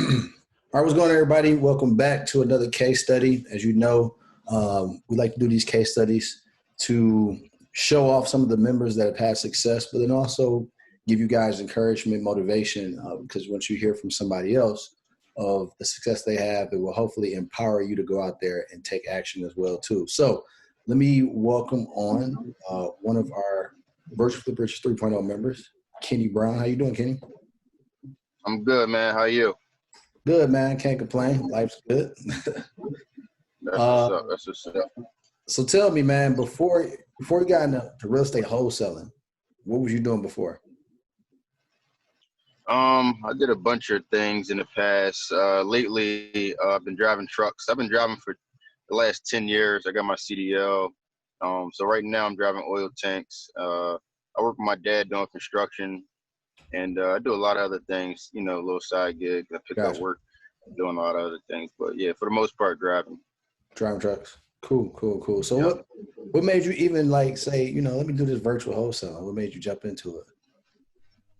All right, what's going on, everybody? Welcome back to another case study. As you know, we like to do these case studies to show off some of the members that have had success, but then also give you guys encouragement, motivation, because once you hear from somebody else of the success they have, it will hopefully empower you to go out there and take action as well, too. So let me welcome on one of our Virtual Flip Rich 3.0 members, Kenny Brown. How you doing, Kenny? I'm good, man. How are you? Good, man. Can't complain. Life's good. That's what's up. That's what's up. So tell me, man, before you got into real estate wholesaling, what was you doing before? I did a bunch of things in the past. Lately, I've been driving trucks. I've been driving for the last 10 years. I got my CDL. So right now I'm driving oil tanks. I work with my dad doing construction, and I do a lot of other things, a little side gigs. I pick up work, doing a lot of other things. But yeah, for the most part, driving. Driving trucks. Cool. So Yep. what made you even say, let me do this virtual wholesaling? What made you jump into it?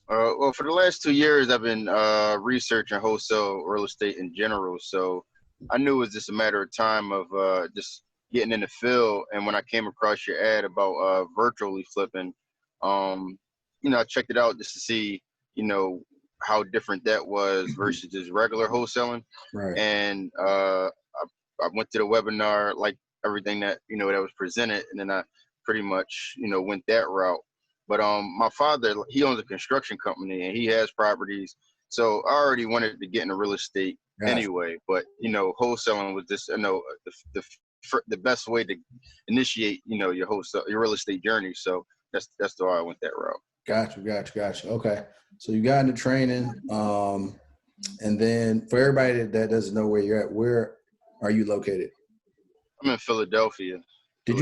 Well, for the last 2 years, I've been researching wholesale real estate in general. So I knew it was just a matter of time of just getting in the field. And when I came across your ad about virtually flipping, I checked it out just to see, how different that was versus just regular wholesaling. Right. And I went to the webinar, like everything that, that was presented. And then I pretty much, went that route. But my father, he owns a construction company and he has properties. So I already wanted to get into real estate anyway. But, wholesaling was just, the best way to initiate, your real estate journey. So that's why I went that route. Gotcha. Okay. So you got into training. And then for everybody that doesn't know where you're at, where are you located? I'm in Philadelphia. PA.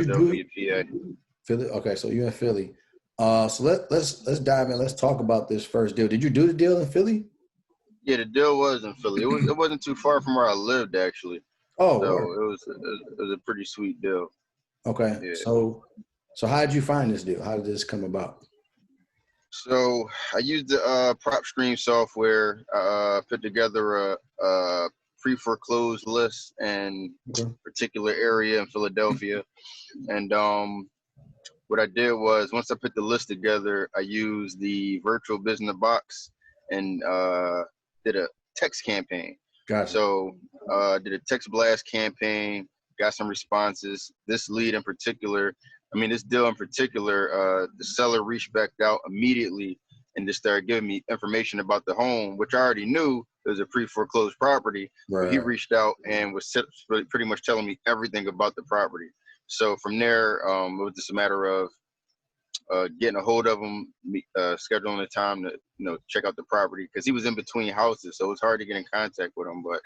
Philly? Okay. So you're in Philly. So let's dive in. Let's talk about this first deal. Did you do the deal in Philly? Yeah, the deal was in Philly. It wasn't too far from where I lived, actually. Oh, so it was a pretty sweet deal. Okay. Yeah. So how did you find this deal? How did this come about? So I used the prop stream software, put together a pre-foreclosed list in a particular area in Philadelphia. And what I did was, once I put the list together, I used the virtual business box and did a text campaign. Gotcha. So did a text blast campaign, got some responses. This deal in particular, the seller reached back out immediately and just started giving me information about the home, which I already knew it was a pre-foreclosed property. Right. But he reached out and was pretty much telling me everything about the property. So from there, it was just a matter of getting a hold of him, scheduling a time to, check out the property, because he was in between houses, so it was hard to get in contact with him. But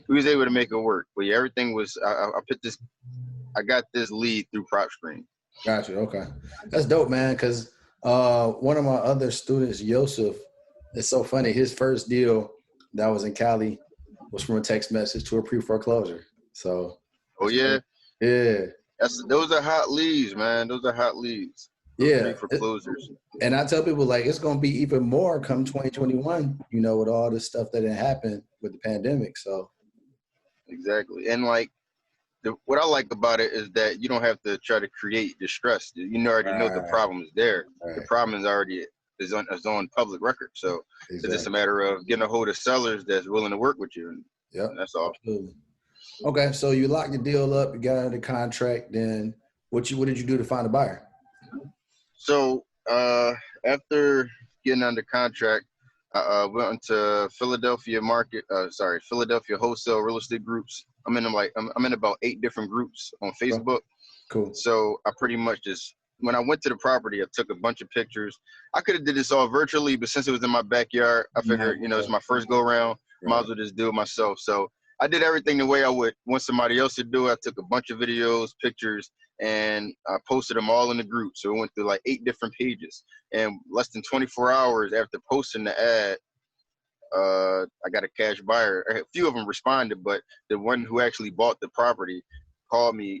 we was able to make it work. But yeah, everything was. I got this lead through PropStream. Gotcha. Okay, that's dope, man. Because one of my other students, Yosef, it's so funny. His first deal that was in Cali was from a text message to a pre-foreclosure. So. Oh yeah. Yeah. Those are hot leads, man. Those are hot leads. Yeah. Pre-foreclosures. And I tell people, it's going to be even more come 2021, with all this stuff that didn't happen with the pandemic. So. Exactly. And what I like about it is that you don't have to try to create distress. You already know the problem is there. Right. The problem is already is on public record. So It's just a matter of getting a hold of sellers that's willing to work with you. Yeah, that's all. Absolutely. Okay, so you locked the deal up, you got under contract. Then what did you do to find a buyer? So after getting under contract, I went into Philadelphia wholesale real estate groups. I'm in about 8 different groups on Facebook. Cool. So I pretty much when I went to the property, I took a bunch of pictures. I could have did this all virtually, but since it was in my backyard, I figured, it's my first go around. Right. Might as well just do it myself. So I did everything the way I would want somebody else to do it. I took a bunch of videos, pictures, and I posted them all in the group. So it went through 8 different pages. And less than 24 hours after posting the ad, I got a cash buyer. A few of them responded, but the one who actually bought the property called me,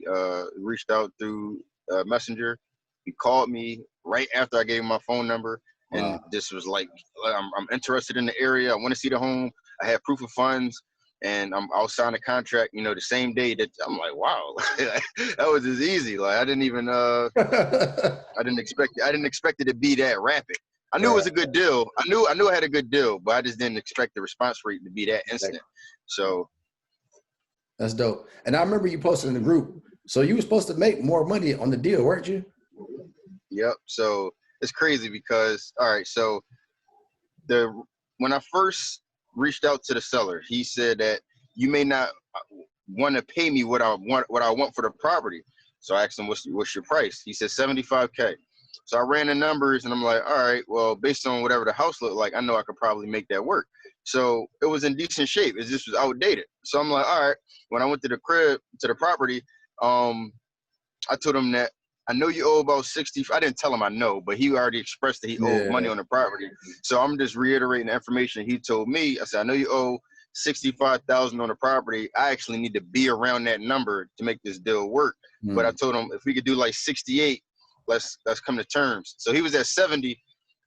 reached out through Messenger. He called me right after I gave him my phone number. And this was I'm interested in the area. I want to see the home. I had proof of funds, and I'll sign a contract, you know, the same day. That I'm like, wow, that was as easy. Like I didn't even I didn't expect it to be that rapid. I knew it was a good deal. I knew I had a good deal, but I just didn't expect the response rate to be that instant. So that's dope. And I remember you posted in the group. So you were supposed to make more money on the deal, weren't you? yep. So it's crazy because all right, so when I first reached out to the seller, he said that you may not want to pay me what I want for the property. So I asked him, what's your price? He said 75K. So I ran the numbers and I'm like, all right, well, based on whatever the house looked like, I know I could probably make that work. So it was in decent shape. It just was outdated. So I'm like, all right. When I went to the crib, to the property, I told him that I know you owe about 60. I didn't tell him I know, but he already expressed that he owed money on the property. So I'm just reiterating the information he told me. I said, I know you owe 65,000 on the property. I actually need to be around that number to make this deal work. But I told him if we could do like 68, let's come to terms. So he was at 70.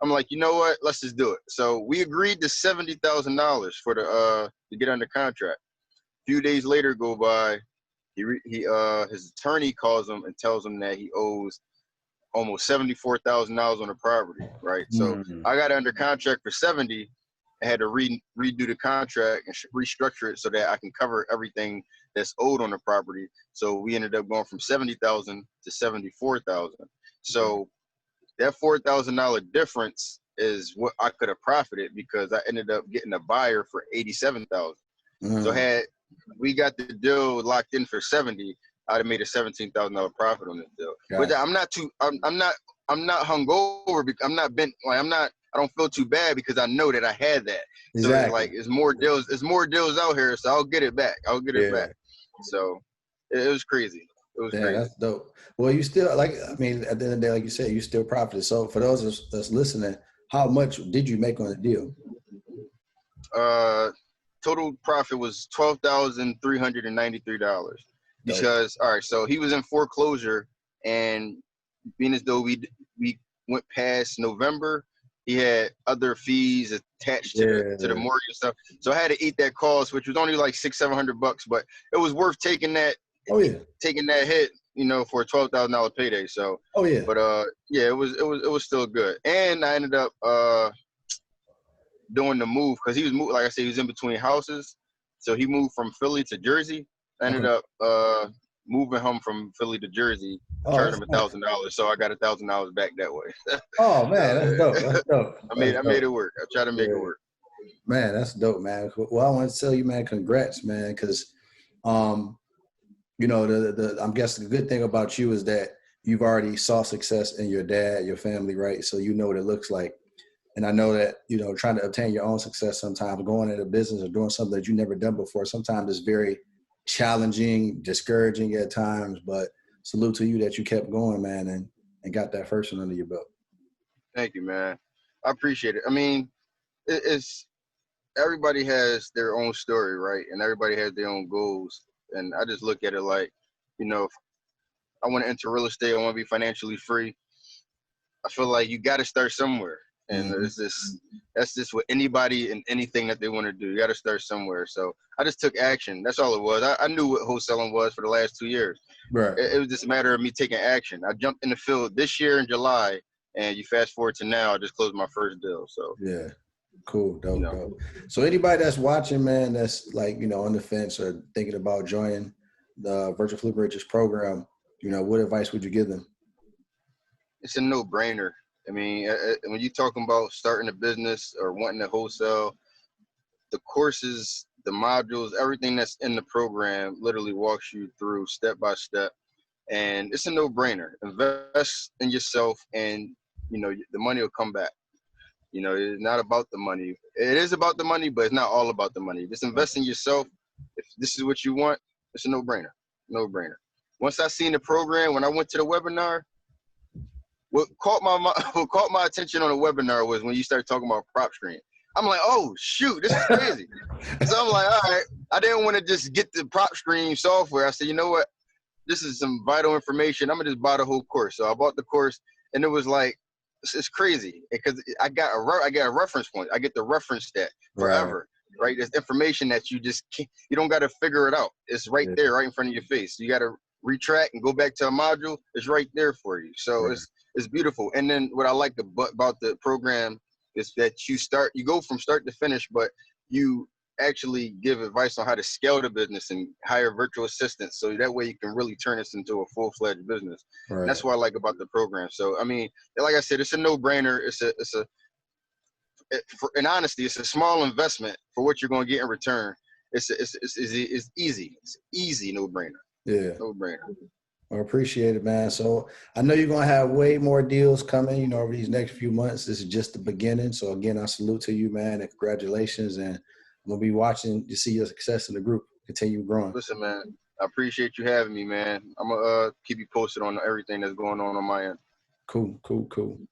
I'm like, you know what? Let's just do it. So we agreed to $70,000 for to get under contract. A few days later go by. His attorney calls him and tells him that he owes almost $74,000 on the property, right? So I got under contract for 70. I had to redo the contract and restructure it so that I can cover everything that's owed on the property. So we ended up going from 70,000 to 74,000. So that $4,000 difference is what I could have profited because I ended up getting a buyer for 87,000. So had we got the deal locked in for 70, I'd have made a $17,000 profit on this deal. But I'm not hungover because I'm not bent. Like I don't feel too bad because I know that I had that. So it's like it's more deals out here. So I'll get it back. Back. So it was crazy. It was crazy. That's dope. Well, you still at the end of the day, like you said, you still profited. So for those that's listening, how much did you make on the deal? Total profit was $12,393 because all right, so he was in foreclosure, and being as though we went past November, he had other fees attached to the mortgage and stuff. So I had to eat that cost, which was only like $600-700, but it was worth taking that. Taking that hit, you know, for a $12,000 payday. So but it was still good, and I ended up doing the move because he was like I said, he was in between houses, so he moved from Philly to Jersey. I ended up moving him from Philly to Jersey, charged him $1,000, so I got $1,000 back that way. Oh man, that's dope. That's dope. I made it work. I tried to make it work. Man, that's dope, man. Well, I want to tell you, man, congrats, man, because you know, I'm guessing the good thing about you is that you've already saw success in your dad, your family, right? So you know what it looks like. And I know that, you know, trying to obtain your own success sometimes, going into business or doing something that you've never done before, sometimes it's very challenging, discouraging at times, but salute to you that you kept going, man, and got that first one under your belt. Thank you, man. I appreciate it. I mean, it's everybody has their own story, right? And everybody has their own goals. And I just look at it like, you know, if I want to enter real estate, I want to be financially free. I feel like you got to start somewhere. And that's just with anybody and anything that they want to do. You got to start somewhere. So I just took action. That's all it was. I knew what wholesaling was for the last 2 years. Right. It was just a matter of me taking action. I jumped in the field this year in July, and you fast forward to now, I just closed my first deal. So yeah, cool, dope, dope. So anybody that's watching, man, that's like, you know, on the fence or thinking about joining the Virtual Flip Riches program, you know, what advice would you give them? It's a no-brainer. I mean, when you're talking about starting a business or wanting to wholesale, the courses, the modules, everything that's in the program literally walks you through step by step. And it's a no-brainer. Invest in yourself and, you know, the money will come back. You know, it's not about the money. It is about the money, but it's not all about the money. Just invest in yourself. If this is what you want, it's a no-brainer. No-brainer. Once I seen the program, when I went to the webinar, what caught my attention on the webinar was when you started talking about prop screen. I'm like, oh, shoot, this is crazy. So I'm like, all right. I didn't want to just get the prop screen software. I said, you know what? This is some vital information. I'm going to just buy the whole course. So I bought the course, and it was like, it's crazy because I got a reference point. I get to reference that forever. right? There's information that you just can't, you don't got to figure it out. It's right there, right in front of your face. You got to retract and go back to a module. It's right there for you. So it's beautiful. And then what I like about the program is that you go from start to finish, but you actually give advice on how to scale the business and hire virtual assistants. So that way you can really turn this into a full-fledged business. Right. And that's what I like about the program. So, I mean, like I said, it's a no-brainer. In honesty, it's a small investment for what you're going to get in return. It's easy. It's easy, no-brainer. Yeah. No-brainer. I appreciate it, man. So I know you're going to have way more deals coming, you know, over these next few months. This is just the beginning. So again, I salute to you, man, and congratulations. And I'm going to be watching to see your success in the group continue growing. Listen, man, I appreciate you having me, man. I'm going to keep you posted on everything that's going on my end. Cool.